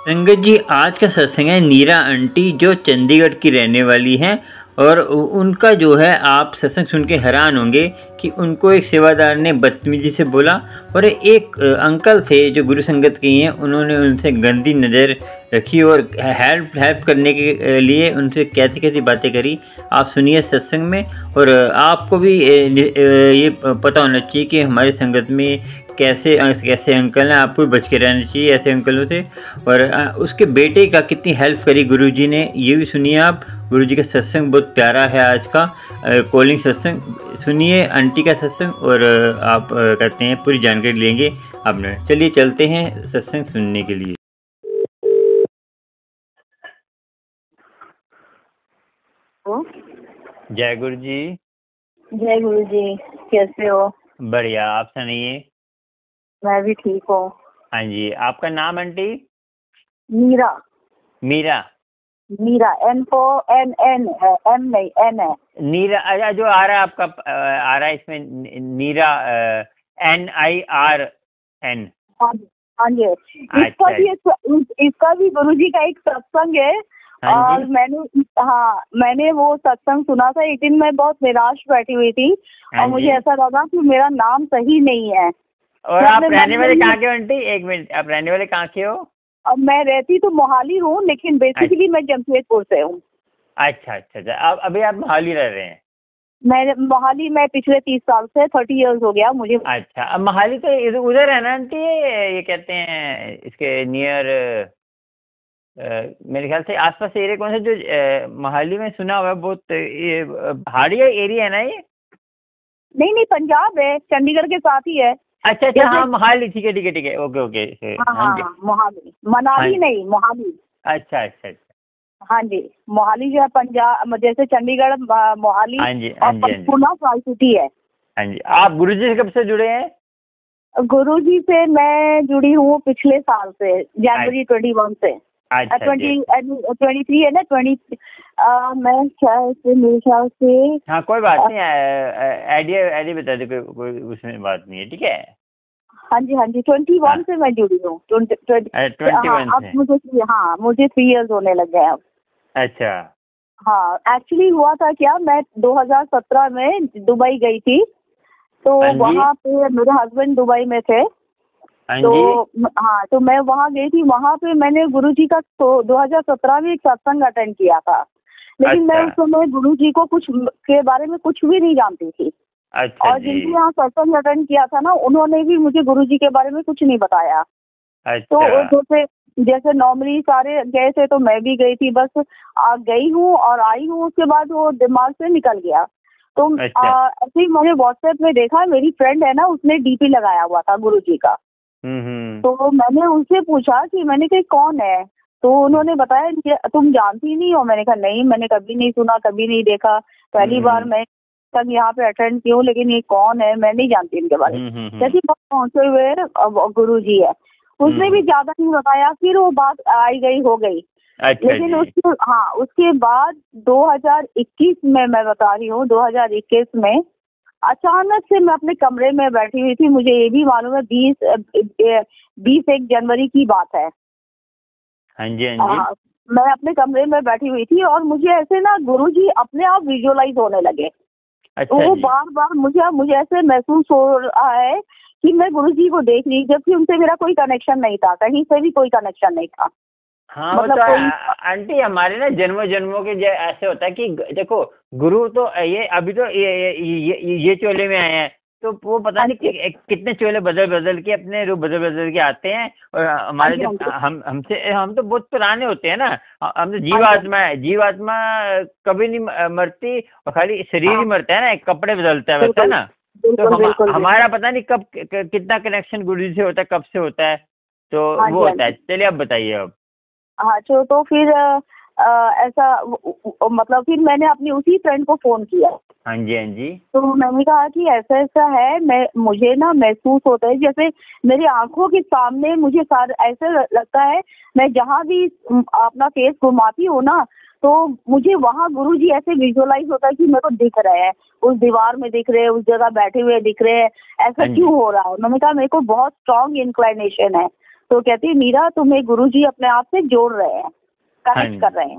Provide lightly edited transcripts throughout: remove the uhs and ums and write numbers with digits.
संगत जी, आज का सत्संग है नीरा आंटी जो चंडीगढ़ की रहने वाली हैं। और उनका जो है आप सत्संग सुन के हैरान होंगे कि उनको एक सेवादार ने बदतमीजी से बोला। और एक अंकल थे जो गुरु संगत के ही हैं, उन्होंने उनसे गंदी नज़र रखी और हेल्प करने के लिए उनसे कैसी कैसी बातें करी। आप सुनिए सत्संग में। और आपको भी ये पता होना चाहिए कि हमारी संगत में कैसे कैसे अंकल हैं। आपको भी बच के रहना चाहिए ऐसे अंकलों से। और उसके बेटे का कितनी हेल्प करी गुरुजी ने, ये भी सुनिए आप। गुरुजी का सत्संग बहुत प्यारा है आज का कॉलिंग सत्संग। सुनिए आंटी का सत्संग और आप कहते हैं पूरी जानकारी लेंगे आपने। चलिए चलते हैं सत्संग सुनने के लिए। जय गुरु जी। जय गुरु जी, कैसे हो? बढ़िया, आप सुनाइए। मैं भी ठीक हूँ। हाँ जी, आपका नाम aunty? Meera. Meera. Meera, N for N, N है, एम नहीं, एन है। नीरा जो आ रहा है आपका, आ रहा है इसमें नीरा, NIRN। हाँ जी। इसका भी गुरुजी का एक सत्संग है। और मैंने वो सत्संग सुना था। एक दिन मैं बहुत निराश बैठी हुई थी और मुझे ऐसा लगा कि मेरा नाम सही नहीं है। और आप रहने वाले कहाँ के हो आंटी? एक मिनट, आप रहने वाले कहाँ के हो? अब मैं रहती तो मोहाली हूँ, लेकिन बेसिकली मैं जमशेदपुर से हूँ। अच्छा अच्छा अच्छा। अब अभी आप मोहाली रह रहे हैं? मैं मोहाली में पिछले 30 साल से 30 इयर्स हो गया मुझे। अच्छा, अब मोहाली तो उधर है ना आंटी, ये कहते हैं इसके नियर, मेरे ख्याल से आसपास एरिया कौन सा जो मोहाली में सुना हुआ है बहुत, ये पहाड़ी एरिया है ना ये? नहीं, पंजाब है, चंडीगढ़ के साथ ही है। अच्छा अच्छा, हाँ मोहाली, ठीक है ठीक है ठीक है, ओके ओके। हाँ, मोहाली, मनाली नहीं, मोहाली। अच्छा अच्छा अच्छा। हाँ जी, मोहाली जो है पंजाब, जैसे चंडीगढ़, मोहाली और पंचकुला ट्राई सिटी है। हाँ जी। आप गुरुजी से कब से जुड़े हैं? गुरुजी से मैं जुड़ी हूँ पिछले साल से, जनवरी 21 से। 23 है ना, 20। मैं मेरे ख्याल से। हाँ कोई बात नहीं, आइडिया बता दे, कोई उसमें बात नहीं है, ठीक है। हाँ जी 21 से मैं जुड़ी हूँ। 21 अब मुझे 3 इयर्स होने लग गए अब। अच्छा। हाँ, एक्चुअली हुआ था क्या, मैं 2017 में दुबई गई थी। तो वहाँ पे मेरे हस्बैंड दुबई में थे। तो मैं वहाँ गई थी। वहाँ पे मैंने गुरुजी का 2017 में एक सत्संग अटेंड किया था। लेकिन मैं उस समय गुरुजी को कुछ के बारे में कुछ भी नहीं जानती थी। अच्छा। और जिनके यहाँ सत्संग अटेंड किया था ना, उन्होंने भी मुझे गुरुजी के बारे में कुछ नहीं बताया। अच्छा। तो जैसे नॉर्मली सारे गए थे तो मैं भी गई थी, बस गई हूँ और आई हूँ, उसके बाद वो दिमाग से निकल गया। तो ऐसे ही मैंने व्हाट्सएप में देखा, मेरी फ्रेंड है ना, उसने डीपी लगाया हुआ था गुरुजी का। तो मैंने उनसे पूछा कि मैंने कहा कौन है, तो उन्होंने बताया कि तुम जानती नहीं हो। मैंने कहा नहीं, मैंने कभी नहीं सुना, कभी नहीं देखा, पहली बार मैं तक यहाँ पे अटेंड की हूँ, लेकिन ये कौन है मैं नहीं जानती इनके बारे में। जैसे पहुंचे हुए गुरुजी है, उसने भी ज्यादा नहीं बताया, फिर वो बात आई गई हो गई। लेकिन उसके बाद 2021 में, मैं बता रही हूँ 2021 में अचानक से मैं अपने कमरे में बैठी हुई थी। मुझे ये भी मालूम है 21 जनवरी की बात है। हाँ जी हाँ जी। मैं अपने कमरे में बैठी हुई थी और मुझे ऐसे ना गुरुजी अपने आप विजुअलाइज होने लगे। अच्छा। वो बार बार मुझे ऐसे महसूस हो रहा है कि मैं गुरुजी को देख रही, जबकि उनसे मेरा कोई कनेक्शन नहीं था, कहीं से भी कोई कनेक्शन नहीं था। हाँ मतलब आंटी, हमारे ना जन्मों जन्मों के ऐसे होता है कि देखो, गुरु तो ये अभी तो ये चोले में आए हैं, तो वो पता नहीं कितने चोले बदल बदल के, अपने रूप बदल बदल के आते हैं। और हमारे जो हम तो बहुत पुराने होते हैं ना। हम तो जीवात्मा कभी नहीं मरती, और खाली शरीर ही मरता है ना, कपड़े बदलता है, वैसा है ना। तो हमारा पता नहीं कब कितना कनेक्शन गुरु जी से होता है, कब से होता है, तो वो होता है। चलिए अब बताइए अब। हाँ, तो फिर ऐसा मतलब फिर मैंने अपनी उसी फ्रेंड को फोन किया। हाँ जी हाँ जी। तो मैंने कहा कि ऐसा ऐसा है, मुझे ना महसूस होता है जैसे मेरी आंखों के सामने मुझे ऐसा लगता है, मैं जहाँ भी अपना फेस घुमाती हूँ ना, तो मुझे वहाँ गुरुजी ऐसे विजुअलाइज होता है कि मेरे को दिख रहे हैं, उस दीवार में दिख रहे हैं, उस जगह बैठे हुए दिख रहे हैं। ऐसा क्यों हो रहा है? मैंने कहा मेरे को बहुत स्ट्रॉन्ग इंक्लाइनेशन है। तो कहती मीरा तुम्हें गुरुजी अपने आप से जोड़ रहे हैं, कनेक्ट कर रहे हैं।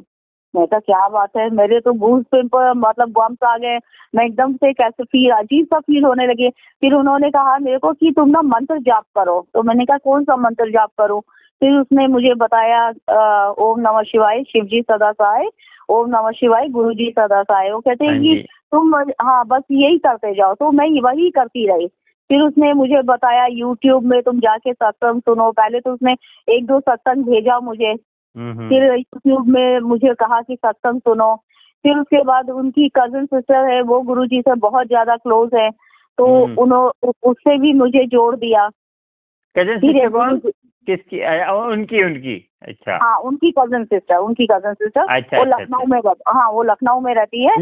मैं कहा क्या बात है, मेरे तो गूज पिंपल मतलब बम्स आ गए, मैं एकदम से कैसे फील अजीब सा फील होने लगे। फिर उन्होंने कहा मेरे को कि तुम ना मंत्र जाप करो। तो मैंने कहा कौन सा मंत्र जाप करूं? फिर उसने मुझे बताया ओम नमः शिवाय शिव जी सदा सहाय, ओम नमः शिवाय गुरु जी सदा सहाय। वो कहते हैं कि तुम हाँ बस यही करते जाओ। तो मैं वही करती रही। फिर उसने मुझे बताया यूट्यूब में तुम जाके सत्संग सुनो। पहले तो उसने 1-2 सत्संग भेजा मुझे, फिर यूट्यूब में मुझे कहा कि सत्संग सुनो। फिर उसके बाद उनकी कजन सिस्टर है, वो गुरुजी से बहुत ज्यादा क्लोज है, तो उन्होंने उससे भी मुझे जोड़ दिया। कजन सिस्टर कौन? किसकी? उनकी अच्छा हाँ उनकी कजन सिस्टर अच्छा, वो लखनऊ में हाँ वो लखनऊ में रहती है।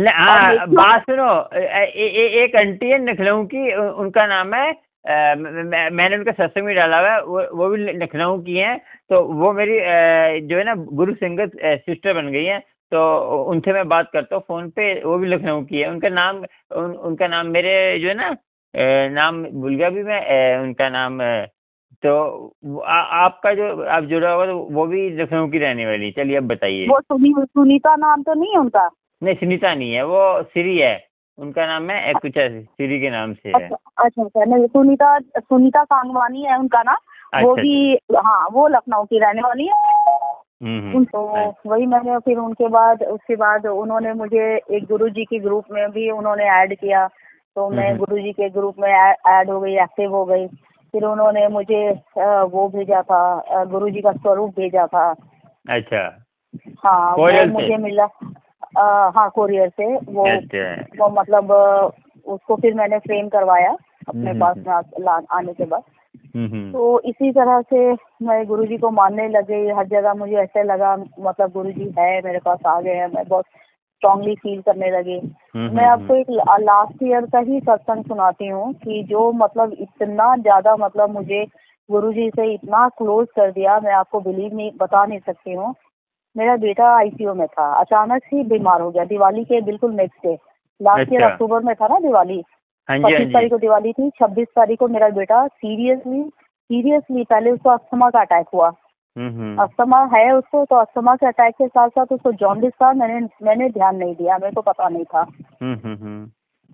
बात सुनो, एक आंटी है लखनऊ की, उनका नाम है मैंने उनका सत्संग में डाला हुआ है, वो भी लखनऊ की हैं। तो वो मेरी जो है ना गुरु संगत सिस्टर बन गई है। तो उनसे मैं बात करता हूँ फोन पे, वो भी लखनऊ की है। उनका नाम मेरे जो है ना नाम भूल गया भी मैं उनका नाम। तो आपका जो आप जुड़ा होगा तो वो भी लखनऊ की रहने वाली। चलिए अब बताइए। वो सुनीता नाम तो नहीं है उनका? नहीं सुनीता नहीं है, वो श्री है। उनका नाम है कुछ श्री के नाम से है। अच्छा नहीं, सुनीता सांगवानी है उनका नाम। वो भी हाँ वो लखनऊ की रहने वाली है। तो वही मैंने फिर उसके बाद उन्होंने मुझे एक गुरुजी के ग्रुप में भी उन्होंने ऐड किया। तो मैं गुरुजी के ग्रुप में ऐड हो गई, एक्टिव हो गई। फिर उन्होंने मुझे वो भेजा था, गुरुजी का स्वरूप भेजा था। अच्छा हाँ वो मुझे मिला हाँ कोरियर से। वो मतलब उसको फिर मैंने फ्रेम करवाया अपने पास आने के बाद। तो इसी तरह से मैं गुरुजी को मानने लग गई। हर जगह मुझे ऐसे लगा मतलब गुरुजी है मेरे पास आ गए हैं, मैं बहुत स्ट्रांगली फील करने लगी। मैं आपको एक लास्ट ईयर का ही सत्संग सुनाती हूँ कि जो मतलब इतना ज्यादा मतलब मुझे गुरुजी से इतना क्लोज कर दिया, मैं आपको बता नहीं सकती हूँ। मेरा बेटा आईसीयू में था, अचानक ही बीमार हो गया दिवाली के बिल्कुल नेक्स्ट डे। लास्ट ईयर अक्टूबर में था ना दिवाली, 25 तारीख को दिवाली थी। 26 तारीख को मेरा बेटा सीरियसली पहले उसको अस्थमा का अटैक हुआ। अस्थमा है उसको, तो अस्थमा के अटैक के साथ साथ उसको जॉन्डिस था। मैंने ध्यान नहीं दिया, मेरे को पता नहीं था।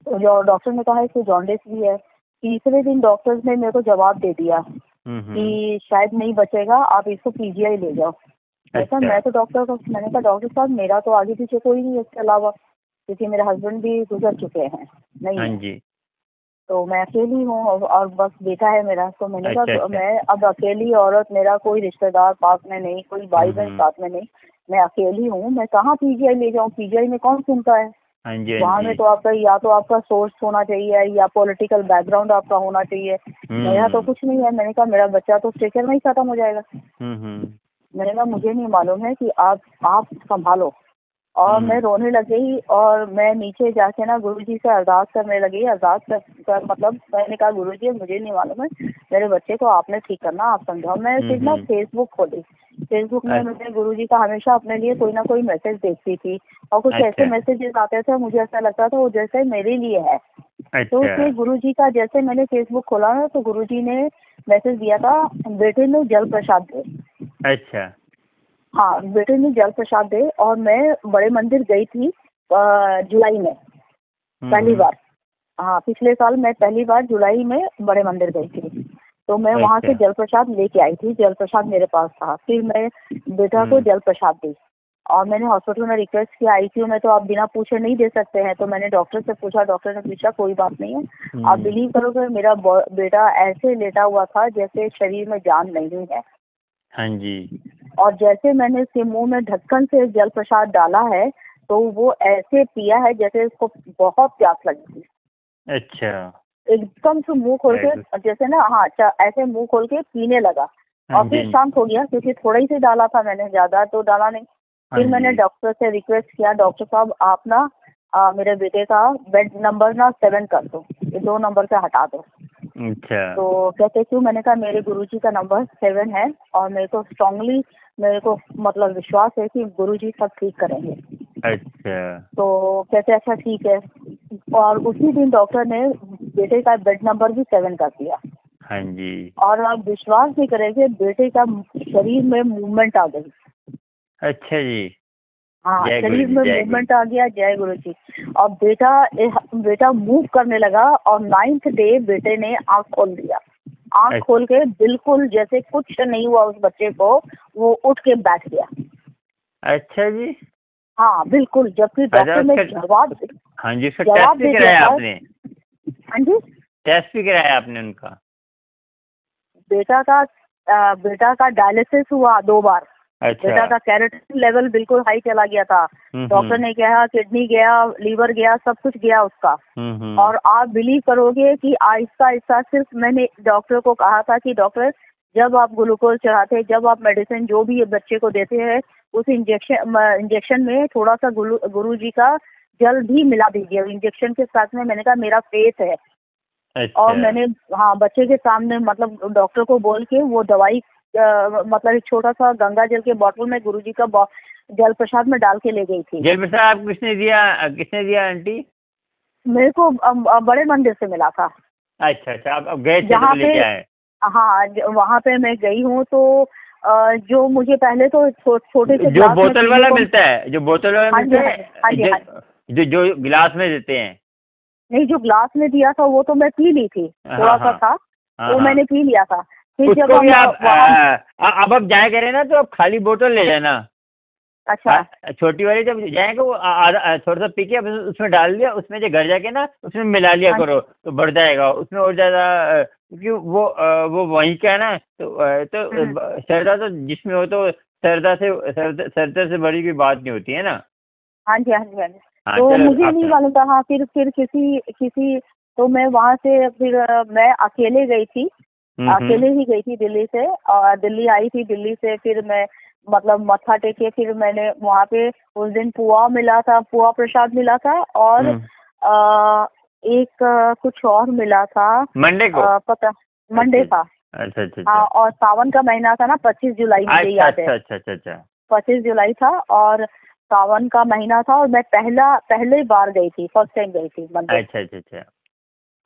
तो जो डॉक्टर ने कहा इसको जॉन्डिस भी है। तीसरे दिन डॉक्टर्स ने मेरे को जवाब दे दिया कि शायद नहीं बचेगा, आप इसको पीजीआई ले जाओ। अच्छा। मैं तो मैंने कहा डॉक्टर साहब मेरा तो आगे पीछे कोई नहीं है इसके अलावा, क्योंकि मेरे हस्बैंड भी गुजर चुके हैं नहीं। तो मैं अकेली हूँ और बस बेटा है मेरा। तो मैंने कहा मैं अब अकेली औरत, मेरा कोई रिश्तेदार पास में नहीं, कोई भाई बहन साथ में नहीं, मैं अकेली हूँ, मैं कहाँ पीजीआई ले जाऊँ? पीजीआई में कौन सुनता है? वहाँ में तो आपका या तो आपका सोर्स होना चाहिए या पॉलिटिकल बैकग्राउंड आपका होना चाहिए। मेरा तो कुछ नहीं है। मैंने कहा मेरा बच्चा तो स्ट्रेचर में ही खत्म हो जाएगा। मैंने कहा मुझे नहीं मालूम है कि आप संभालो। और मैं रोने लगी और मैं नीचे जाके ना गुरुजी से अरदास करने लगी। अरदास कर मतलब मैंने कहा गुरुजी मुझे नहीं मालूम है, मेरे बच्चे को आपने ठीक करना, आप समझाओ। मैं फिर ना फेसबुक खोली। फेसबुक में मुझे गुरुजी का हमेशा अपने लिए कोई ना कोई मैसेज देखती थी, और कुछ ऐसे मैसेजेस आते थे मुझे ऐसा लगता था वो जैसे मेरे लिए है। तो उसमें गुरुजी का जैसे मैंने फेसबुक खोला ना, तो गुरुजी ने मैसेज दिया था बेटे ने जल प्रसाद दे। अच्छा हाँ बेटे ने जल प्रसाद दे। और मैं बड़े मंदिर गई थी जुलाई में पहली बार। हाँ पिछले साल मैं पहली बार जुलाई में बड़े मंदिर गई थी। तो मैं वहाँ से जल प्रसाद लेके आई थी। जल प्रसाद मेरे पास था। फिर मैं बेटा को जल प्रसाद दी और मैंने हॉस्पिटल में रिक्वेस्ट किया, आईसीयू में तो आप बिना पूछे नहीं दे सकते हैं। तो मैंने डॉक्टर से पूछा, डॉक्टर ने पूछा कोई बात नहीं है। आप बिलीव करोगे मेरा बेटा ऐसे लेटा हुआ था जैसे शरीर में जान नहीं है। हाँ जी। और जैसे मैंने उसके मुंह में ढक्कन से जल प्रसाद डाला है तो वो ऐसे पिया है जैसे उसको बहुत प्यास लगी थी। अच्छा। एकदम से मुंह खोल के जैसे ना हाँ ऐसे मुंह खोल के पीने लगा। और फिर शांत हो गया, क्योंकि थोड़ा ही से डाला था मैंने, ज्यादा तो डाला नहीं। फिर मैंने डॉक्टर से रिक्वेस्ट किया, डॉक्टर साहब आप ना मेरे बेटे का बेड नंबर ना 7 कर दो, ये 2 नंबर से हटा दो। अच्छा। तो कहते क्यों? मैंने कहा मेरे गुरुजी का नंबर 7 है और मेरे को मतलब विश्वास है कि गुरुजी सब ठीक करेंगे। अच्छा। तो कहते अच्छा ठीक है। और उसी दिन डॉक्टर ने बेटे का बेड नंबर भी 7 कर दिया। हाँ जी। और आप विश्वास नहीं करेंगे, बेटे का शरीर में मूवमेंट आ गई। अच्छा जी। हाँ, जय गुरु शरीर जी, में जय गुरु। मूवमेंट आ गया। जय गुरु जी। और बेटा मूव करने लगा और 9th डे बेटे ने आँख खोल दिया। आँख खोल के बिल्कुल जैसे कुछ नहीं हुआ उस बच्चे को, वो उठ के बैठ गया। अच्छा जी। हाँ बिल्कुल, जबकि डॉक्टर ने जवाब हाँ जी, उसका जवाब टेस्ट भी दे कराया दिया था। आपने? हाँ जी, टेस्ट भी कराया आपने उनका? बेटा का डायलिसिस हुआ 2 बार। अच्छा। बेटा का कैरोटीन लेवल बिल्कुल हाई चला गया था। डॉक्टर ने कहा किडनी गया, लीवर गया, सब कुछ गया उसका। और आप बिलीव करोगे कि आहिस्ता आहिस्ता, सिर्फ मैंने डॉक्टर को कहा था कि डॉक्टर, जब आप ग्लूकोज चढ़ाते, जब आप मेडिसिन जो भी बच्चे को देते हैं, उस इंजेक्शन में थोड़ा सा गुरु जी का जल भी मिला दीजिए इंजेक्शन के साथ में। मैंने कहा मेरा फेथ है। अच्छा। और मैंने हाँ बच्चे के सामने मतलब डॉक्टर को बोल के वो दवाई मतलब एक छोटा सा गंगा जल के बोतल में गुरुजी का जल प्रसाद में डाल के ले गई थी। जल प्रसाद आप किसने दिया आंटी? मेरे को बड़े मंदिर से मिला था। अच्छा अच्छा, आप गए थे जहाँ तो लेके आए? हाँ, वहाँ पे मैं गई हूँ तो जो मुझे पहले तो छोटे से जो बोतल वाला मिलता है, जो बोतल वाला मिलता है, हाँ जी, जो गिलास में देते हैं। नहीं, जो ग्लास में दिया था वो तो मैं पी ली थी, थोड़ा सा था वो मैंने पी लिया था। फिर जब उसको भी अब आप जाया करें ना तो आप खाली बोतल ले जाना। अच्छा। छोटी वाली जब जाएंगे वो आधा थोड़ा सा पी के उसमें डाल दिया, उसमें जो घर जाके ना उसमें मिला लिया करो तो बढ़ जाएगा उसमें और ज्यादा, क्योंकि वो वहीं का है ना, तो सरदा तो जिसमें हो तो सरदा से बड़ी कोई बात नहीं होती है ना। हाँ जी, हाँ जी, हाँ जी। तो मुझे नहीं मालूम था। हाँ, फिर किसी तो मैं वहाँ से फिर मैं अकेले गई थी, अकेले ही गई थी दिल्ली से। और दिल्ली आई थी, दिल्ली से फिर मैं मतलब मत्था टेके, फिर मैंने वहाँ पे उस दिन पुआ मिला था, पुआ प्रसाद मिला था। और एक कुछ और मिला था मंडे को, पता मंडे था। अच्छा अच्छा। हाँ, और सावन का महीना था ना, 25 जुलाई मुझे याद है। अच्छा अच्छा अच्छा। 25 जुलाई था और सावन का महीना था और मैं पहले बार गई थी, फर्स्ट टाइम गई थी मंदिर। अच्छा अच्छा अच्छा।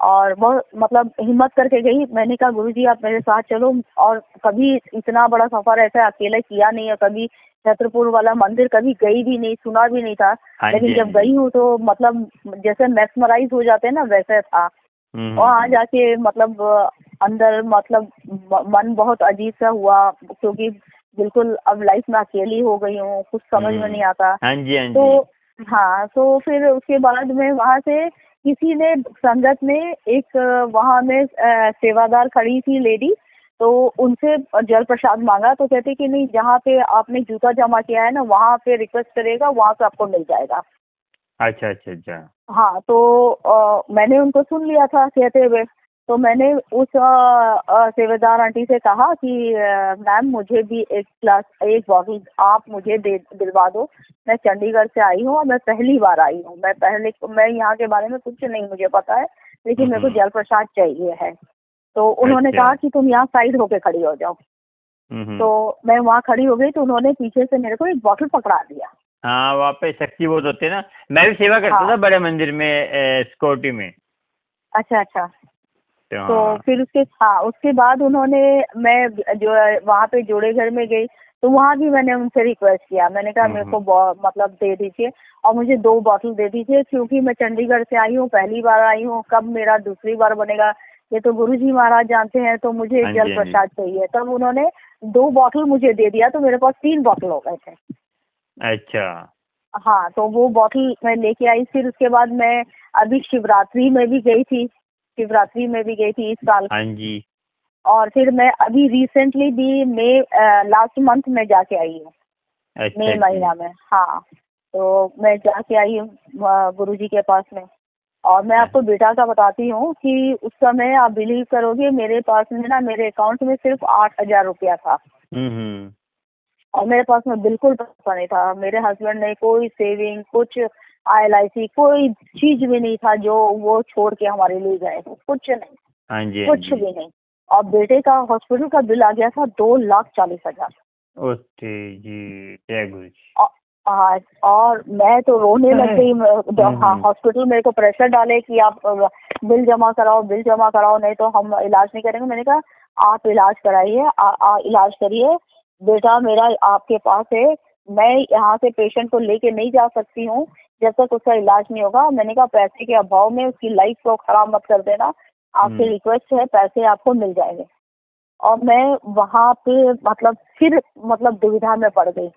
और बहुत मतलब हिम्मत करके गई। मैंने कहा गुरुजी आप मेरे साथ चलो, और कभी इतना बड़ा सफर ऐसा अकेले किया नहीं है, कभी छत्रपुर वाला मंदिर कभी गई भी नहीं, सुना भी नहीं था। लेकिन जब गई हूँ तो मतलब जैसे मेस्मराइज हो जाते हैं ना, वैसे था। और वहाँ जाके मतलब अंदर मतलब मन बहुत अजीब सा हुआ, क्योंकि बिल्कुल अब लाइफ में अकेली हो गई हूँ, कुछ समझ में नहीं आता। तो हाँ, तो फिर उसके बाद में वहाँ से किसी ने संगत में एक वहाँ में सेवादार खड़ी थी लेडी, तो उनसे जल प्रसाद मांगा तो कहते कि नहीं, जहाँ पे आपने जूता जमा किया है ना वहाँ पे रिक्वेस्ट करेगा, वहाँ पे आपको मिल जाएगा। अच्छा अच्छा अच्छा। हाँ, तो मैंने उनको सुन लिया था कहते हुए। तो मैंने उस सेवादार आंटी से कहा कि मैम मुझे भी एक बॉटल आप मुझे दिलवा दो। मैं चंडीगढ़ से आई हूँ और मैं पहली बार आई हूँ, मैं यहाँ के बारे में कुछ नहीं मुझे पता है, लेकिन मेरे को जल प्रसाद चाहिए है। तो उन्होंने कहा कि तुम यहाँ साइड होके खड़ी हो जाओ। तो मैं वहाँ खड़ी हो गई तो उन्होंने पीछे से मेरे को एक बॉटल पकड़ा दिया। हाँ, वहाँ पे शक्ति बहुत होते हैं ना। मैं भी सेवा करता था बड़े मंदिर में, सिक्योरिटी में। अच्छा अच्छा। तो फिर उसके बाद उन्होंने, मैं जो वहाँ पे जोड़े घर में गई तो वहाँ भी मैंने उनसे रिक्वेस्ट किया। मैंने कहा मेरे को मतलब दे दीजिए और मुझे 2 बॉटल दे दीजिए, क्योंकि मैं चंडीगढ़ से आई हूँ, पहली बार आई हूँ, कब मेरा दूसरी बार बनेगा ये तो गुरुजी महाराज जानते हैं, तो मुझे जल प्रसाद चाहिए। तब उन्होंने 2 बॉटल मुझे दे दिया, तो मेरे पास 3 बॉटल हो गए थे। अच्छा। हाँ, तो वो बॉटल मैं लेके आई। फिर उसके बाद मैं अभी शिवरात्रि में भी गई थी इस साल। हाँ जी। और फिर मैं अभी रिसेंटली भी लास्ट मंथ में जाके आई हूँ। अच्छा, मई महीना में। हाँ, तो मैं जाके आई हूँ गुरुजी के पास में। और मैं आपको बेटा का बताती हूँ कि उस समय आप बिलीव करोगे मेरे पास में ना, मेरे अकाउंट में सिर्फ 8,000 रुपया था। और मेरे पास में बिल्कुल पैसा नहीं था। मेरे हस्बैंड ने कोई सेविंग, कुछ ILIC, कोई चीज भी नहीं था जो वो छोड़ के हमारे लिए गए, कुछ नहीं। हाँ जी, कुछ भी नहीं। और बेटे का हॉस्पिटल का बिल आ गया था 2,40,000। ओके जी, जय गुरु जी। हाँ, और मैं तो रोने लग गई। हॉस्पिटल मेरे को प्रेशर डाले कि आप बिल जमा कराओ, बिल जमा कराओ, नहीं तो हम इलाज नहीं करेंगे। मैंने कहा आप इलाज कराइए, इलाज करिए, बेटा मेरा आपके पास है, मैं यहाँ से पेशेंट को लेके नहीं जा सकती हूँ जब तक उसका इलाज नहीं होगा। मैंने कहा पैसे के अभाव में उसकी लाइफ को खराब मत कर देना, आपसे रिक्वेस्ट है, पैसे आपको मिल जाएंगे। और मैं वहाँ पे मतलब फिर मतलब दुविधा में पड़ गई।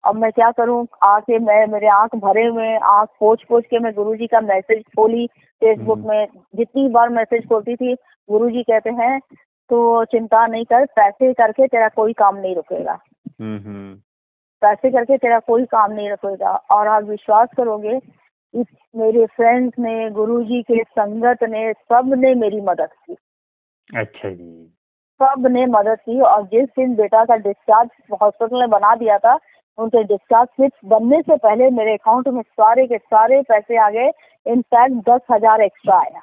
अब मैं क्या करूं, आके मैं मेरे आंख भरे हुए, आंख पोंछ पोंछ के मैं गुरुजी का मैसेज खोली फेसबुक में। जितनी बार मैसेज खोलती थी गुरुजी कहते हैं तो चिंता नहीं कर, पैसे करके तेरा कोई काम नहीं रुकेगा, पैसे करके तेरा कोई काम नहीं रुकेगा। और आप विश्वास करोगे, इस मेरे फ्रेंड्स ने, गुरुजी के संगत ने, सब ने मेरी मदद की। अच्छा जी। सब ने मदद की। और जिस दिन बेटा का डिस्चार्ज हॉस्पिटल ने बना दिया था, उनके डिस्चार्ज स्लिप बनने से पहले मेरे अकाउंट में सारे के सारे पैसे आ गए। इनफैक्ट 10,000 एक्स्ट्रा आया।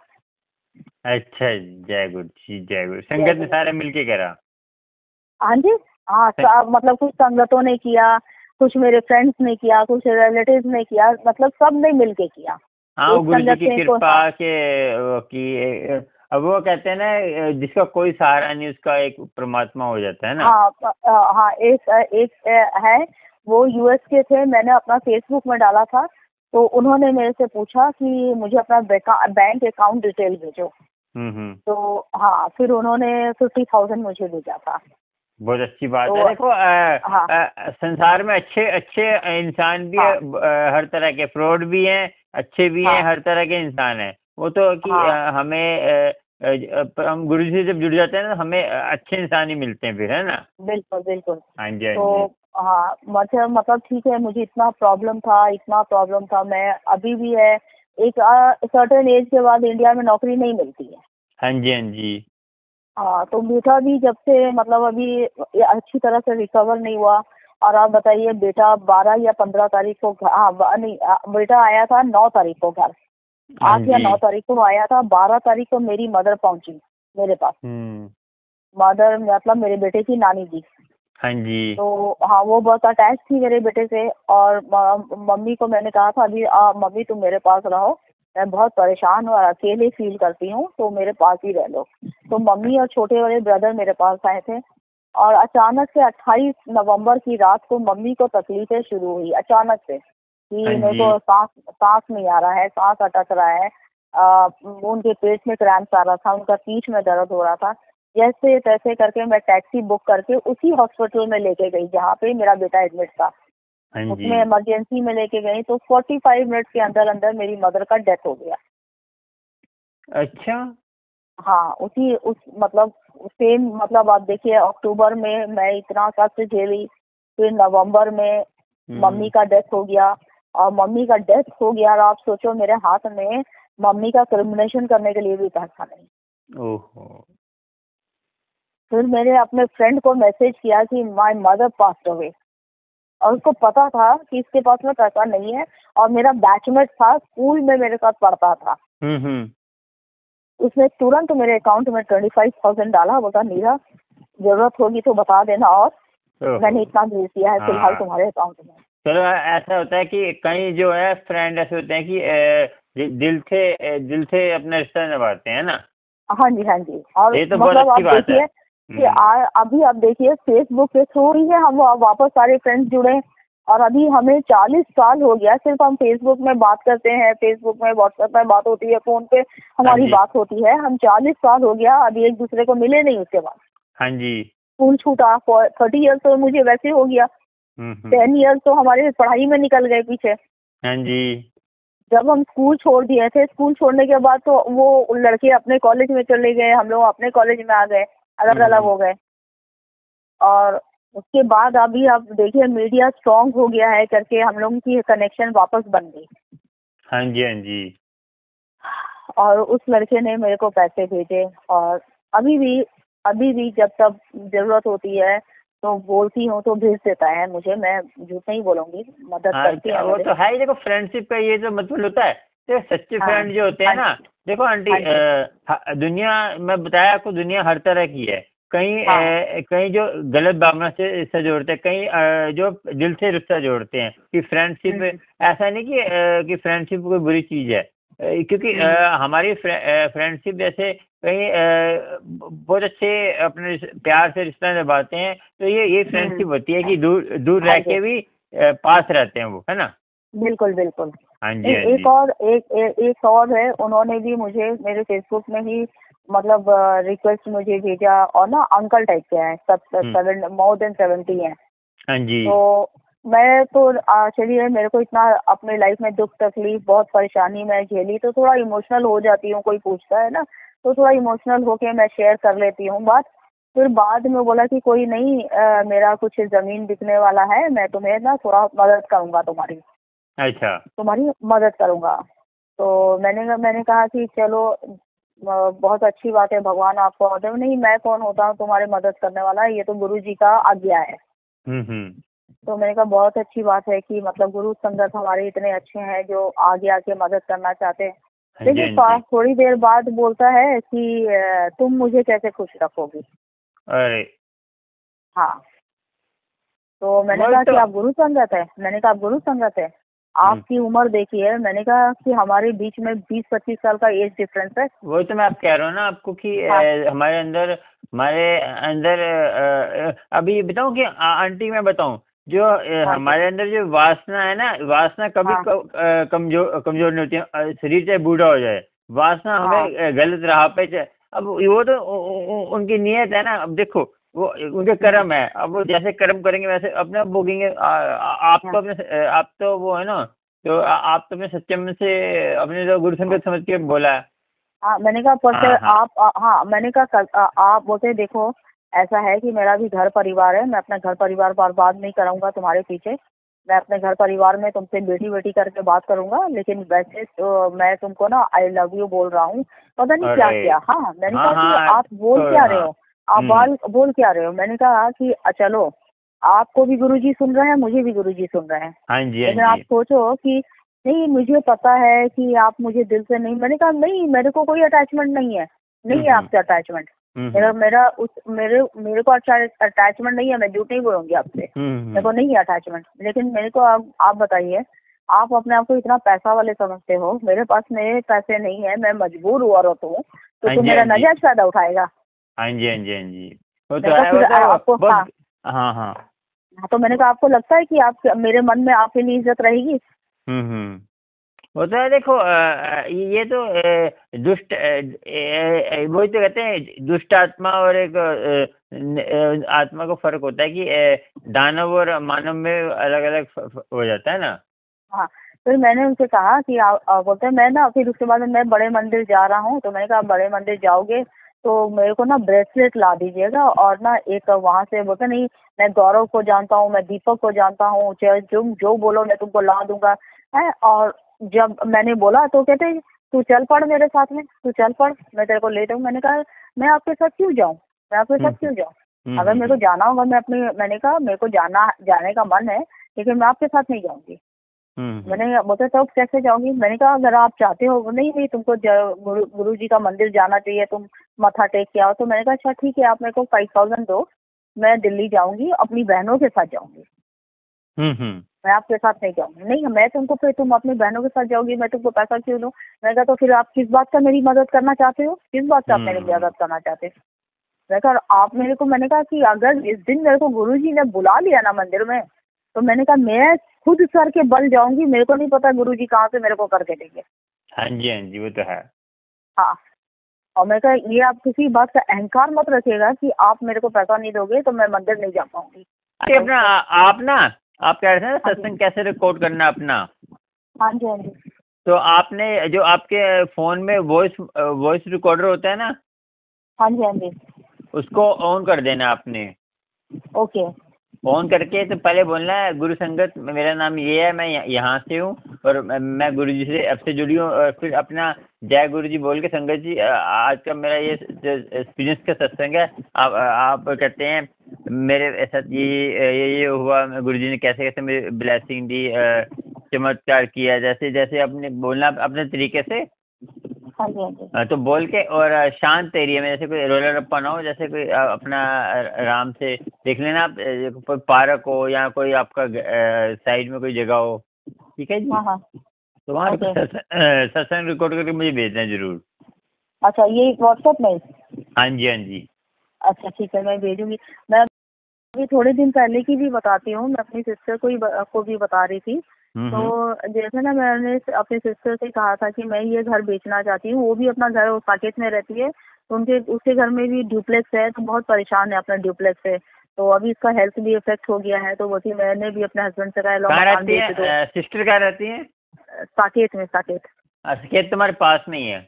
अच्छा, जय गुरु जी, जय गुरु। संगत ने सारे मिलके करा? हाँ जी, हाँ, मतलब कुछ संगतों ने किया, कुछ मेरे फ्रेंड्स ने किया, कुछ रिलेटिव्स ने किया, मतलब सब ने मिलके किया। हाँ, गुरु जी की कृपा के अब वो कहते हैं ना, जिसका कोई सहारा नहीं उसका एक परमात्मा हो जाता है ना। हाँ, एक है, वो यूएस के थे। मैंने अपना फेसबुक में डाला था तो उन्होंने मेरे से पूछा कि मुझे अपना बैंक अकाउंट डिटेल भेजो। तो हाँ, फिर उन्होंने 50,000 मुझे भेजा था। बहुत अच्छी बात है। देखो संसार में अच्छे अच्छे इंसान भी है, हर तरह के फ्रॉड भी हैं, अच्छे भी हैं, हर तरह के इंसान हैं। वो तो कि हमें हम गुरु जी से जब जुड़ जाते हैं ना, हमें अच्छे इंसान ही मिलते हैं फिर, है ना। बिल्कुल बिल्कुल। हाँ जी, हाँ तो जी। हाँ, मतलब ठीक है, मुझे इतना प्रॉब्लम था, मैं अभी भी है। एक सर्टेन एज के बाद इंडिया में नौकरी नहीं मिलती है। हाँ जी, हाँ जी। हाँ, तो बेटा भी जब से मतलब अभी अच्छी तरह से रिकवर नहीं हुआ। और आप बताइए, बेटा 12 या 15 तारीख को नहीं, बेटा आया था 9 तारीख को घर, 8 या 9 तारीख को आया था। 12 तारीख को मेरी मदर पहुंची मेरे पास। मदर मतलब मेरे बेटे की नानी जी। हाँ जी। तो हाँ, वो बहुत अटैच थी मेरे बेटे से। और मम्मी को मैंने कहा था अभी मम्मी तुम मेरे पास रहो, मैं बहुत परेशान हूँ और अकेले फील करती हूँ, तो मेरे पास ही रह लो। तो मम्मी और छोटे वाले ब्रदर मेरे पास आए थे। और अचानक से 28 नवंबर की रात को मम्मी को तकलीफें शुरू हुई अचानक से, कि मेरे को सांस नहीं आ रहा है, सांस अटक रहा है, उनके पेट में क्रैम्प्स आ रहा था, उनका पीठ में दर्द हो रहा था। जैसे तैसे करके मैं टैक्सी बुक करके उसी हॉस्पिटल में लेके गई जहाँ पे मेरा बेटा एडमिट था। उसमें इमरजेंसी में लेके गई तो 45 मिनट के अंदर अंदर मेरी मदर का डेथ हो गया। अच्छा। हाँ, मतलब सेम, मतलब आप देखिए, अक्टूबर में मैं इतना कष्ट झेली, फिर नवंबर में मम्मी का डेथ हो गया। और मम्मी का डेथ हो गया और आप सोचो मेरे हाथ में मम्मी का क्रिमिनेशन करने के लिए भी पैसा नहीं। ओहो। फिर मैंने अपने फ्रेंड को मैसेज किया कि माय मदर पास्ड अवे, और उसको पता था कि इसके पास में पैसा नहीं है। और मेरा बैचमेट था, स्कूल में मेरे साथ पढ़ता था। उसने तुरंत मेरे अकाउंट में 25,000 डाला, बोला नीरा जरूरत होगी तो बता देना, और मैंने इतना भेज दिया है फिलहाल तुम्हारे अकाउंट में। चलो, ऐसा होता है कि कई जो है फ्रेंड ऐसे होते हैं कि दिल से अपना रिश्ता निभाते हैं ना। हाँ जी, हाँ जी। और ये तो मतलब बहुत अच्छी बात है कि अभी आप देखिए फेसबुक के थ्रू ही है हम वापस सारे फ्रेंड्स जुड़े। और अभी हमें 40 साल हो गया, सिर्फ हम फेसबुक में बात करते हैं, फेसबुक में व्हाट्सएप में बात होती है, फोन पे हमारी बात होती है। हम 40 साल हो गया अभी एक दूसरे को मिले नहीं उसके बाद। हाँ जी। स्कूल छूटा, 30 ईयर्स तो मुझे वैसे हो गया, 10 ईयर्स तो हमारे पढ़ाई में निकल गए पीछे। हाँ जी। जब हम स्कूल छोड़ दिए थे, स्कूल छोड़ने के बाद तो वो लड़के अपने कॉलेज में चले गए, हम लोग अपने कॉलेज में आ गए, अलग अलग हो गए। और उसके बाद अभी आप देखिए मीडिया स्ट्रांग हो गया है करके हम लोगों की कनेक्शन वापस बन गई। हाँ जी, हाँ जी। और उस लड़के ने मेरे को पैसे भेजे, और अभी भी जब तब जरूरत होती है तो बोलती हूँ तो भेज देता है मुझे, मैं झूठ नहीं बोलूंगी, मदद करती है। वो तो है ही। देखो, फ्रेंडशिप का ये जो मतलब होता है, तो सच्चे फ्रेंड जो होते हैं ना, देखो आंटी, दुनिया, मैं बताया आपको, दुनिया हर तरह की है। कहीं जो गलत भावना से जोड़ते हैं, कहीं जो दिल से रिश्ता जोड़ते हैं कि फ्रेंडशिप। ऐसा नहीं कि फ्रेंडशिप कोई बुरी चीज है, क्योंकि हमारी फ्रेंडशिप जैसे कहीं बहुत अच्छे अपने प्यार से रिश्ता निभाते हैं, तो ये फ्रेंडशिप होती है कि दूर दूर रह के भी पास रहते हैं वो, है ना। बिल्कुल बिल्कुल। हाँ जी, हाँ एक जी। और एक और है, उन्होंने भी मुझे मेरे फेसबुक में ही मतलब रिक्वेस्ट मुझे भेजा, और ना अंकल टाइप के हैं, सब मोर देन 70 हैं। हाँ जी। तो मैं तो चलिए, मेरे को इतना अपने लाइफ में दुख तकलीफ बहुत परेशानी मैं झेली, तो थोड़ा इमोशनल हो जाती हूँ, कोई पूछता है ना तो थोड़ा इमोशनल होके मैं शेयर कर लेती हूँ बात। फिर बाद में बोला कि कोई नहीं, मेरा कुछ जमीन बिकने वाला है, मैं तुम्हें ना थोड़ा मदद करूंगा, अच्छा। तुम्हारी मदद करूंगा। तो मैंने कहा कि चलो, बहुत अच्छी बात है, भगवान आपको ऑर्डर, नहीं मैं कौन होता हूँ तुम्हारे मदद करने वाला, ये तो गुरु जी का आज्ञा है। तो मैंने कहा बहुत अच्छी बात है कि मतलब गुरु संगत हमारे इतने अच्छे हैं जो आगे आके मदद करना चाहते हैं। लेकिन थोड़ी देर बाद बोलता है कि तुम मुझे कैसे खुश रखोगी। अरे हाँ। तो मैंने कहा कि आप गुरु संगत है, मैंने कहा आप गुरु संगत है, आपकी उम्र देखिए, मैंने कहा कि हमारे बीच में 20-25 साल का एज डिफरेंस है। वो तो मैं आप कह रहा हूँ ना आपको कि हाँ। हमारे अंदर अभी बताऊँ कि आंटी मैं बताऊँ, जो हमारे अंदर जो वासना है ना, वासना कभी कमजोर नहीं होती, शरीर चाहे बूढ़ा हो जाए, वासना हमें गलत राह पे। अब वो तो उनकी नीयत है ना। अब देखो वो उनके कर्म है, अब वो जैसे कर्म करेंगे वैसे अपने आप भोगेंगे। आप तो वो है ना, तो आप तो अपने सच्चे मन से अपने जो गुरु संगत समझ के बोला है। हाँ, मैंने कहा पर आप हाँ मैंने कहा आप बोलते देखो, ऐसा है कि मेरा भी घर परिवार है, मैं अपना घर परिवार बर्बाद नहीं कराऊंगा तुम्हारे पीछे, मैं अपने घर परिवार में तुमसे बेटी बेटी करके बात करूंगा, लेकिन वैसे तो मैं तुमको ना आई लव यू बोल रहा हूँ, पता नहीं क्या क्या। हाँ, मैंने कहा कि आप बोल क्या रहे हो, आप बोल क्या रहे हो। मैंने कहा कि चलो, आपको भी गुरुजी सुन रहे हैं, मुझे भी गुरुजी सुन रहे हैं, लेकिन आप सोचो कि नहीं, मुझे पता है कि आप मुझे दिल से नहीं। मैंने कहा नहीं, मेरे को कोई अटैचमेंट नहीं है, नहीं है आपसे अटैचमेंट, मेरे को अटैचमेंट नहीं है, मैं झूठ नहीं बोलूंगी आपसे, मेरे को नहीं है अटैचमेंट। लेकिन मेरे को आप बताइए, आप अपने आप को इतना पैसा वाले समझते हो, मेरे पास मेरे पैसे नहीं है, मैं मजबूर औरत हूँ, तो तू मेरा नजायज फायदा उठाएगा। हाँ जी, हाँ जी, हाँ जी, वो तो है, आपको हाँ हाँ। तो मैंने कहा आपको लगता है कि आप मेरे मन में आपके लिए इज्जत रहेगी। वो तो है। देखो ये तो दुष्ट, वही तो कहते हैं दुष्ट आत्मा और एक आत्मा को फर्क होता है कि दानव और मानव में अलग अलग हो जाता है ना। हाँ, फिर मैंने उनसे कहा कि बोलते हैं मैं ना, फिर उसके बाद मैं बड़े मंदिर जा रहा हूँ, तो मैंने कहा बड़े मंदिर जाओगे तो मेरे को ना ब्रेसलेट ला दीजिएगा, और ना एक वहाँ से बोलते नहीं, मैं गौरव को जानता हूँ, मैं दीपक को जानता हूँ, जो बोलो मैं तुमको ला दूंगा है। और जब मैंने बोला तो कहते तू चल पड़ मेरे साथ में, तू चल पड़, मैं तेरे को ले जाऊँ। मैंने कहा मैं आपके साथ क्यों जाऊँ, मैं आपके साथ क्यों जाऊँ, अगर मेरे को जाना होगा मैंने कहा मेरे को जाने का मन है, लेकिन मैं आपके साथ नहीं जाऊंगी। मैंने बोलते तो कैसे जाऊंगी। मैंने कहा अगर आप चाहते हो, नहीं तुमको गुरु जी का मंदिर जाना चाहिए, तुम मत्था टेक के आओ। तो मैंने कहा अच्छा ठीक है, आप मेरे को 5000 दो, मैं दिल्ली जाऊंगी, अपनी बहनों के साथ जाऊंगी, मैं आपके साथ नहीं जाऊंगी। नहीं, मैं तुमको, फिर तुम अपनी बहनों के साथ जाओगी, मैं तुमको पैसा क्यों दूं। मैंने कहा तो फिर आप किस बात का मेरी मदद करना चाहते हो, किस बात का आप मेरी मदद करना चाहते हो। मैं कहा आप मेरे को, मैंने कहा कि अगर इस दिन मेरे को गुरुजी ने बुला लिया ना मंदिर में, तो मैंने कहा मैं खुद सर के बल जाऊंगी, मेरे को नहीं पता गुरुजी कहाँ से मेरे को करके देंगे। हाँ जी, हाँ जी, वो तो है। हाँ, और मैं कहा ये आप किसी बात का अहंकार मत रखिएगा कि आप मेरे को पैसा नहीं दोगे तो मैं मंदिर नहीं जा पाऊंगी। अपना आप कह रहे थे ना सत्संग कैसे रिकॉर्ड करना अपना। हाँ जी, हाँ जी। तो आपने जो आपके फोन में वॉइस रिकॉर्डर होता है ना। हाँ जी, हाँ जी। उसको ऑन कर देना आपने। ओके। ऑन करके तो पहले बोलना है गुरु संगत मेरा नाम ये है, मैं यहाँ से हूँ और मैं गुरु जी से अब से जुड़ी हूँ, और फिर अपना जय गुरु जी बोल के संगत जी आज का मेरा ये एक्सपीरियंस का सत्संग है। आप कहते हैं मेरे साथ ये हुआ, गुरु जी ने कैसे कैसे मेरी ब्लेसिंग दी, चमत्कार किया, जैसे जैसे अपने बोलना अपने तरीके से। हाँ जी, हाँ जी। तो बोल के, और शांत एरिया में, जैसे कोई रोला रप्पा ना हो, जैसे कोई अपना आराम से देख लेना आप, कोई पार्क हो या कोई आपका साइड में कोई जगह हो, ठीक है जी। हाँ हाँ। तो वहाँ ओके। सत्संग रिकॉर्ड करके मुझे भेजना जरूर। अच्छा, ये व्हाट्सएप में? हाँ जी, हाँ जी। अच्छा ठीक है, मैं भेजूंगी। मैं अभी थोड़े दिन पहले की भी बताती हूँ, मैं अपनी सिस्टर को भी बता रही थी। तो जैसे ना मैंने अपनी सिस्टर से कहा था कि मैं ये घर बेचना चाहती हूँ, वो भी अपना घर साकेत में रहती है, तो उसके घर में भी ड्यूप्लेक्स है, तो बहुत परेशान है अपने ड्यूप्लेक्स से। तो अभी इसका हेल्थ भी इफेक्ट हो गया है, तो वही मैंने भी अपने हस्बैंड से कहा लो मकान बेच दो। सिस्टर कहाँ रहती है? साकेत में, साकेत। साकेत तुम्हारे पास में ही है?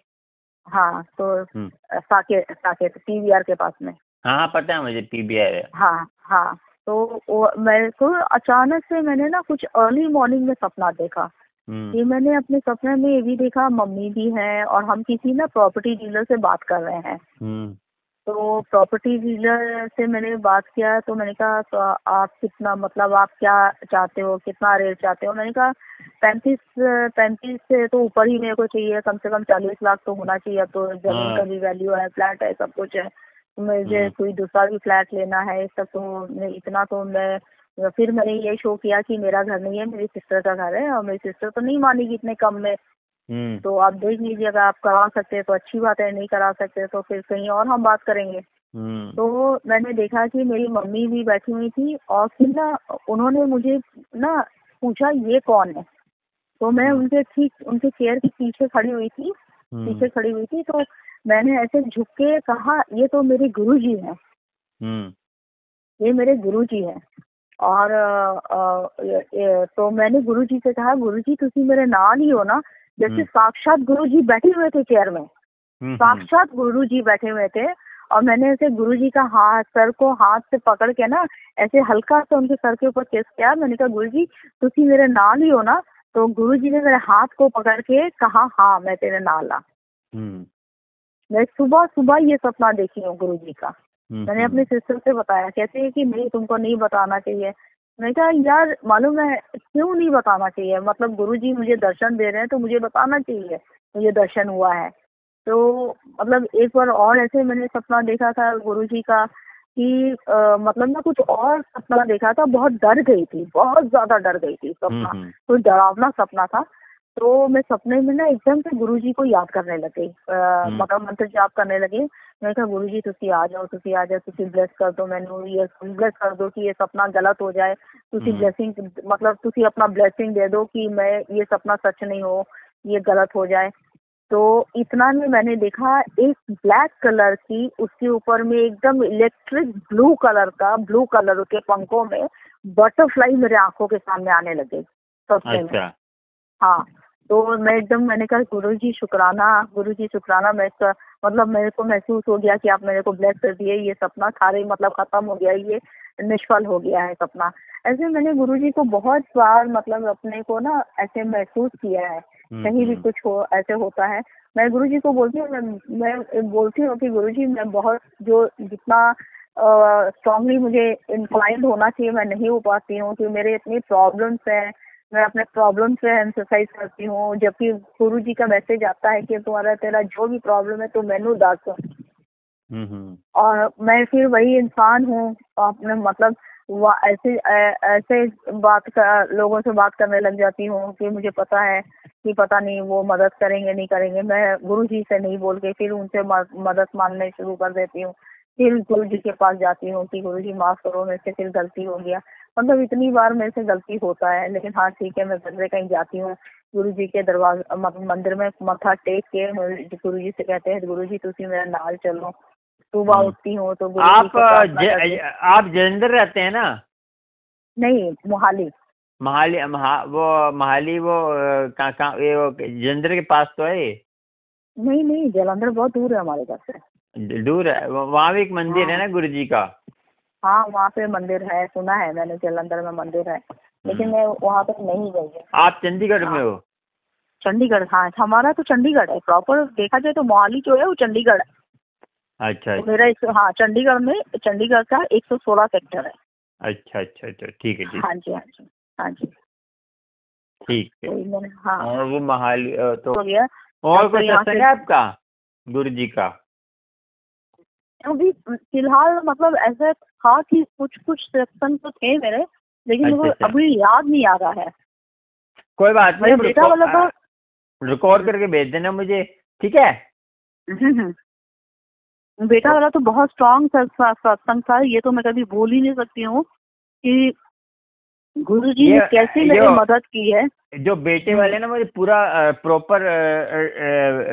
हाँ, तो साकेत, साकेत PVR के पास में। हाँ पता है मुझे, PBR है। हाँ हाँ। तो मेरे को अचानक से मैंने ना कुछ अर्ली मॉर्निंग में सपना देखा। ये मैंने अपने सपने में ये भी देखा, मम्मी भी है और हम किसी ना प्रॉपर्टी डीलर से बात कर रहे हैं। तो प्रॉपर्टी डीलर से मैंने बात किया, तो मैंने कहा तो आप कितना, मतलब आप क्या चाहते हो, कितना रेट चाहते हो? मैंने कहा 35 से तो ऊपर ही मेरे को चाहिए, कम से कम 40 लाख तो होना चाहिए। अब तो जमीन का भी वैल्यू है, फ्लैट है, सब कुछ है, तो मुझे कोई दूसरा भी फ्लैट लेना है, सब तो इतना तो मैं, फिर मैंने ये शो किया कि मेरा घर नहीं है, मेरी सिस्टर का घर है, और मेरी सिस्टर तो नहीं मानेगी इतने कम में। तो आप देख लीजिए, अगर आप करा सकते हैं तो अच्छी बात है, नहीं करा सकते तो फिर कहीं और हम बात करेंगे। तो मैंने देखा कि मेरी मम्मी भी बैठी हुई थी, और फिर ना उन्होंने मुझे ना पूछा ये कौन है। तो मैं उनके चेयर के पीछे खड़ी हुई थी, तो मैंने ऐसे झुक के कहा ये तो मेरे गुरुजी हैं, ये मेरे गुरुजी हैं। और तो मैंने गुरुजी से कहा, गुरुजी तुसी मेरे नाल ही हो ना? जैसे साक्षात गुरुजी बैठे हुए थे चेयर में, साक्षात गुरुजी बैठे हुए थे। और मैंने ऐसे गुरुजी का सर को हाथ से पकड़ के ना ऐसे हल्का सा उनके सर के ऊपर किस किया। मैंने कहा गुरुजी तुसी मेरे नाल ही हो ना? तो गुरुजी ने मेरे हाथ को पकड़ के कहा हाँ मैं तेरे नाल आ। मैं सुबह सुबह ये सपना देखी हूँ गुरुजी का। मैंने अपनी सिस्टर से बताया, कहते हैं कि नहीं तुमको नहीं बताना चाहिए। मैंने कहा यार मालूम है क्यों नहीं बताना चाहिए, मतलब गुरुजी मुझे दर्शन दे रहे हैं तो मुझे बताना चाहिए मुझे दर्शन हुआ है। तो मतलब एक बार और ऐसे मैंने सपना देखा था गुरुजी का कि मतलब ना कुछ और सपना देखा था, बहुत डर गई थी, बहुत ज्यादा डर गई थी सपना, कोई डरावना सपना था। तो मैं सपने में ना एकदम से गुरुजी को याद करने लगी, मतलब मंत्र जाप करने लगी। मैं कहा गुरुजी तुसी आ जाओ, तुसी ब्लेस कर दो मैनू, ये ब्लेस कर दो कि ये सपना गलत हो जाए, तुसी ब्लेसिंग, मतलब तुसी अपना ब्लेसिंग दे दो कि मैं ये सपना सच नहीं हो, ये गलत हो जाए। तो इतना में मैंने देखा एक ब्लैक कलर की, उसके ऊपर में एकदम इलेक्ट्रिक ब्लू कलर के पंखों में बटरफ्लाई मेरे आंखों के सामने आने लगे सपने में। हाँ, तो मैं एकदम, मैंने कहा गुरुजी शुक्राना, मैं मतलब मेरे को महसूस हो गया कि आप मेरे को ब्लेस कर दिए, ये सपना सारे मतलब खत्म हो गया, ये निष्फल हो गया है सपना। ऐसे मैंने गुरुजी को बहुत बार मतलब अपने को ना ऐसे महसूस किया है, कहीं भी कुछ हो ऐसे होता है। मैं गुरुजी को बोलती हूँ, मैं बोलती हूँ कि गुरुजी मैं बहुत जो जितना स्ट्रांगली मुझे इंक्लाइंड होना चाहिए मैं नहीं हो पाती हूँ, कि मेरे इतनी प्रॉब्लम्स हैं, मैं अपने प्रॉब्लम से एक्सरसाइज करती हूँ, जबकि गुरुजी का मैसेज आता है कि तुम्हारा तेरा जो भी प्रॉब्लम है तो मैनू दस। और मैं फिर वही इंसान हूँ, अपने मतलब ऐसे ऐसे लोगों से बात करने लग जाती हूँ कि मुझे पता है कि पता नहीं वो मदद करेंगे नहीं करेंगे, मैं गुरुजी से नहीं बोल के फिर उनसे मदद मांगने शुरू कर देती हूँ। फिर गुरुजी के पास जाती हूँ कि गुरुजी माफ करो, मेरे से फिर गलती हो गया, मतलब इतनी बार मेरे से गलती होता है। लेकिन हाँ ठीक है, मैं घर से कहीं जाती हूँ, गुरुजी के दरवाजे मंदिर में मत्था टेक के गुरुजी से कहते हैं गुरुजी तुसी मेरे नाल चलो। सुबह उठती हूँ तो आप जलंधर रहते हैं ना? नहीं, मोहाली। मोहाली वो कहाँ जलंधर के पास तो है? नहीं, जलंधर बहुत दूर है हमारे घर से। दूर है? वहाँ भी एक मंदिर है ना गुरुजी का? हाँ, वहाँ पे मंदिर है, सुना है मैंने, जलंधर में मंदिर है, लेकिन मैं वहाँ तक नहीं गई। आप चंडीगढ़ में हो? चंडीगढ़, हाँ हमारा तो चंडीगढ़ है, प्रॉपर देखा जाए तो मोहाली जो है वो चंडीगढ़ है। अच्छा, तो मेरा हाँ चंडीगढ़ का 116 सेक्टर है। अच्छा, ठीक है। हाँ जी, ठीक है। हाँ, और वो मोहाली तो हो गया। और कोई सत्संग है आपका गुरु जी का? अभी फिलहाल मतलब ऐसा था कि कुछ सत्संग तो थे मेरे, लेकिन वो अभी याद नहीं आ रहा है। कोई बात नहीं, बेटा वाला तो रिकॉर्ड करके भेज देना मुझे, ठीक है? बेटा वाला तो बहुत स्ट्रॉन्ग सत्संग था, ये तो मैं कभी भूल ही नहीं सकती हूँ कि गुरु जी ने कैसे मेरी मदद की है। जो बेटे वाले ना मुझे पूरा प्रॉपर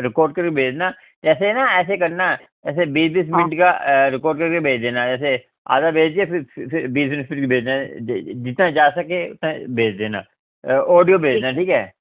रिकॉर्ड करके भेजना, जैसे ना ऐसे करना, ऐसे 20-20 मिनट का रिकॉर्ड करके भेज देना, जैसे आधा भेजिए फिर 20 मिनट फिर भेजना, जितना जा सके उतना भेज देना, ऑडियो भेजना, ठीक है?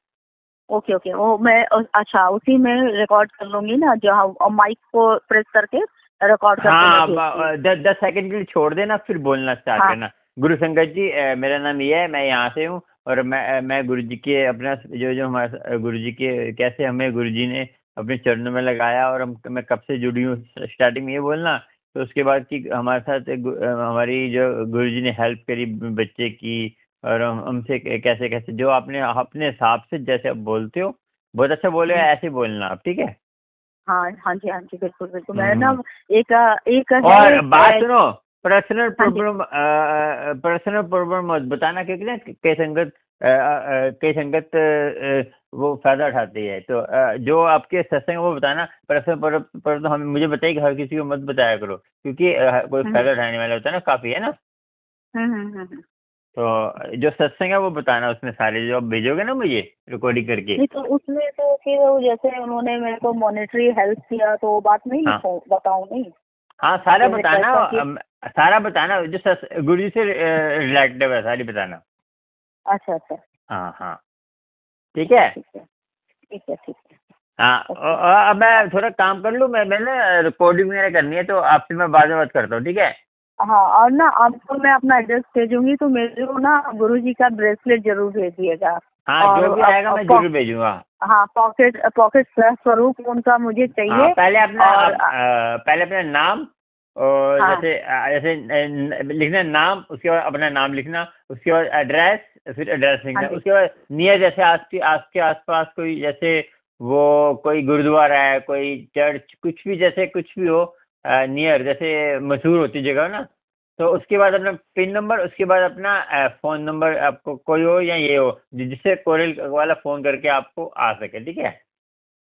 ओके ओके, वो मैं अच्छा उसी में रिकॉर्ड कर लूंगी ना, जो माइक को प्रेस करके रिकॉर्ड करके। हाँ, 10 सेकंड के लिए छोड़ देना, फिर बोलना स्टार्ट करना। गुरु संगत जी, मेरा नाम ये है, मैं यहाँ से हूँ, और मैं गुरु जी के अपना जो हमारे गुरु जी के कैसे हमें गुरु जी ने अपने चरणों में लगाया, और मैं कब से जुड़ी हूँ, स्टार्टिंग में ये बोलना। तो उसके बाद कि हमारे साथ हमारी जो गुरु जी ने हेल्प करी बच्चे की, और हमसे कैसे कैसे, जो आपने अपने हिसाब से जैसे आप बोलते हो, बहुत अच्छा बोले, ऐसे बोलना आप, ठीक है? हाँ जी बिल्कुल बिल्कुल। मैं ना एक और बात सुनो, पर्सनल प्रॉब्लम मत बताना, क्योंकि ना कई संगत वो फायदा उठाती है। तो जो आपके सत्संग वो बताना, पर्सनल प्रॉब्लम हमें मुझे बताइए, हर किसी को मत बताया करो, क्योंकि कोई फायदा उठाने वाला होता है ना, काफी है ना। तो जो सत्संग है वो बताना, उसमें सारे जो आप भेजोगे ना मुझे रिकॉर्डिंग करके। नहीं तो उसमें तो फिर जैसे उन्होंने मेरे को मॉनेटरी हेल्प किया, तो बात नहीं बताऊं नहीं? हाँ, सारा बताना जो गुरु जी से रिलेटेड है, सारी बताना। अच्छा। हाँ, ठीक है। हाँ, अब मैं थोड़ा काम कर लूँ, मैं ना रिकॉर्डिंग वगैरह करनी है, तो आपसे मैं बाद में बात करता हूँ, ठीक है? हाँ, और ना आपको मैं अपना एड्रेस भेजूंगी, तो मेरे को ना गुरु जी का ब्रेसलेट जरूर भेजिएगा। हाँ, जो भी आएगा मैं जरूर भेजूंगा। हाँ, पॉकेट स्वरूप उनका मुझे चाहिए। हाँ, पहले अपना नाम, और जैसे लिखना नाम, उसके बाद अपना नाम लिखना, उसके बाद एड्रेस, फिर एड्रेस लिखना, उसके बाद नियर, जैसे आपके आसपास कोई, जैसे वो कोई गुरुद्वारा है, कोई चर्च, कुछ भी, जैसे कुछ भी हो नियर, जैसे मशहूर होती जगह ना, तो उसके बाद अपना पिन नंबर, उसके बाद अपना फ़ोन नंबर, आपको कोई हो या ये हो जिससे कोरियर वाला फ़ोन करके आपको आ सके, ठीक है?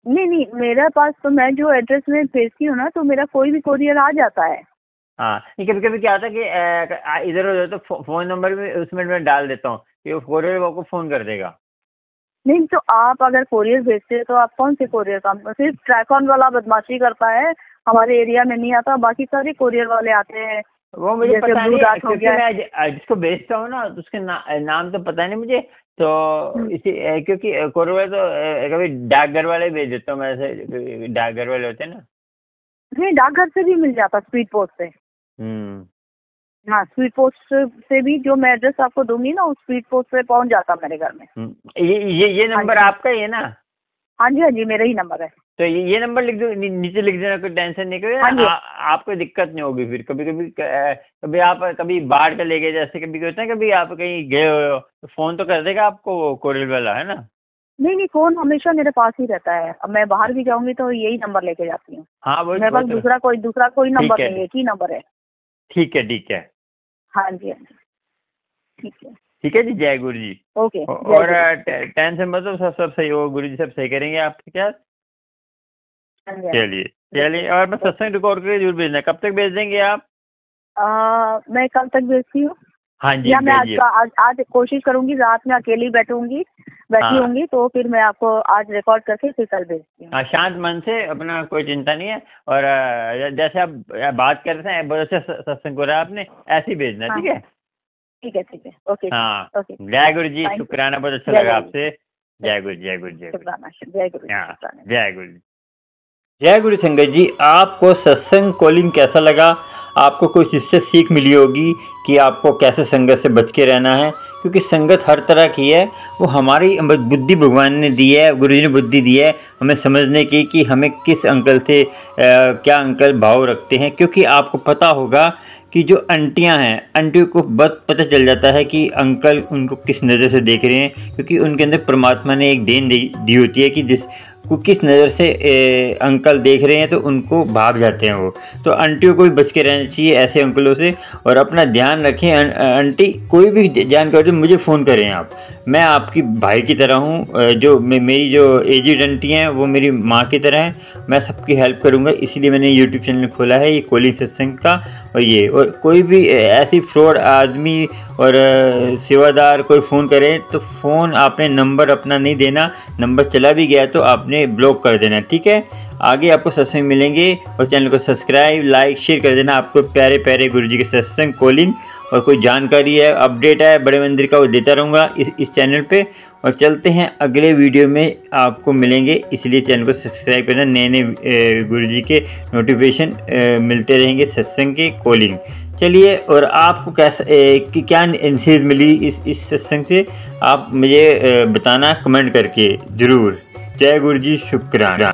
नहीं, मेरे पास तो मैं जो एड्रेस में भेजती हूँ ना, तो मेरा कोई भी कोरियर आ जाता है। हाँ, कभी कभी क्या होता है कि इधर उधर, तो फ़ोन नंबर भी उसमें मैं डाल देता हूँ कि वो कोरियर आपको फ़ोन कर देगा। नहीं, तो आप अगर कोरियर भेजते हैं तो आप कौन से कोरियर काम, सिर्फ ट्रैकॉन वाला बदमाशी करता है, हमारे एरिया में नहीं आता, बाकी सारे कोरियर वाले आते हैं। वो मुझे पता नहीं, क्योंकि मैं जिसको भेजता हूँ ना, तो उसके नाम तो पता नहीं मुझे, तो इसी क्योंकि कोरियर तो कभी डाकघर वाले भेज देता हूँ मैं, ऐसे डाकघर वाले होते हैं ना। नहीं, डाकघर से भी मिल जाता, स्पीड पोस्ट से। हाँ, स्पीड पोस्ट से भी, जो मैं एड्रेस आपको दूंगी ना, उस स्पीड पोस्ट से पहुंच जाता मेरे घर में। ये नंबर आपका ही है ना? हाँ जी, मेरा ही नंबर है। तो ये नंबर लिख दो, नीचे लिख देना, कोई टेंशन नहीं करो। आपको दिक्कत नहीं होगी फिर। कभी आप कभी बाहर का ले गए, जैसे कभी होता है, कभी आप कहीं गए हो तो फोन तो कर देगा आपको कोरियर वाला, है ना? नहीं, फोन हमेशा मेरे पास ही रहता है। अब मैं बाहर भी जाऊंगी तो यही नंबर लेके जाती हूँ। हाँ, मेरे पास दूसरा कोई नंबर नहीं है, एक ही नंबर है। ठीक है। हाँ जी, ठीक है जी। जय गुरु जी। ओके। और टेंशन मत लो, सब सही हो, गुरु जी सब सही करेंगे आपके क्या। चलिए, और मैं सत्संग रिकॉर्ड करके जरूर भेजना। कब तक भेज देंगे आप? मैं कल तक भेजती हूँ। हाँ जी, या मैं आज कोशिश करूंगी, रात में अकेली बैठी होंगी, तो फिर मैं आपको आज रिकॉर्ड करके फिर कल भेजती हूँ। शांत मन से, अपना कोई चिंता नहीं है। और जैसे आप बात कर रहे हैं, बहुत अच्छा सत्संग हो रहा है आपने, ऐसे ही भेजना। ठीक है। ओके। हाँ, जय गुरु जी। शुक्राना, बहुत अच्छा लगा आपसे। जय गुरु। जय गुरु जी। जय गुरु संगत जी। आपको सत्संग कॉलिंग कैसा लगा? आपको कुछ इससे सीख मिली होगी कि आपको कैसे संगत से बच के रहना है, क्योंकि संगत हर तरह की है। वो हमारी बुद्धि भगवान ने दी है, गुरु जी ने बुद्धि दी है हमें समझने की कि हमें किस अंकल से क्या अंकल भाव रखते हैं। क्योंकि आपको पता होगा कि जो आंटियां हैं, आंटियों को बहुत पता चल जाता है कि अंकल उनको किस नज़र से देख रहे हैं, क्योंकि उनके अंदर परमात्मा ने एक देन दी होती है कि जिस किस नज़र से अंकल देख रहे हैं तो उनको भाग जाते हैं वो। तो आंटियों को भी बच के रहना चाहिए ऐसे अंकलों से, और अपना ध्यान रखें। आंटी कोई भी जानकारी मुझे फ़ोन करें आप, मैं आपकी भाई की तरह हूँ। जो मेरी जो एजेड आंटी हैं वो मेरी माँ की तरह हैं, मैं सबकी हेल्प करूँगा, इसीलिए मैंने यूट्यूब चैनल खोला है ये कॉलिंग सत्संग का। और कोई भी ऐसी फ्रॉड आदमी और सेवादार कोई फ़ोन करे तो फ़ोन आपने नंबर अपना नहीं देना, नंबर चला भी गया तो आपने ब्लॉक कर देना, ठीक है। आगे आपको सत्संग मिलेंगे, और चैनल को सब्सक्राइब लाइक शेयर कर देना। आपको प्यारे प्यारे गुरुजी के सत्संग कॉलिंग और कोई जानकारी है अपडेट है बड़े मंदिर का वो देता रहूँगा इस चैनल पे। और चलते हैं अगले वीडियो में आपको मिलेंगे, इसलिए चैनल को सब्सक्राइब करना। नए नए गुरुजी के नोटिफिकेशन मिलते रहेंगे सत्संग के कॉलिंग। चलिए, और आपको कैसा क्या इंसेज मिली इस सत्संग से आप मुझे बताना कमेंट करके ज़रूर। जय गुरुजी, शुक्राना।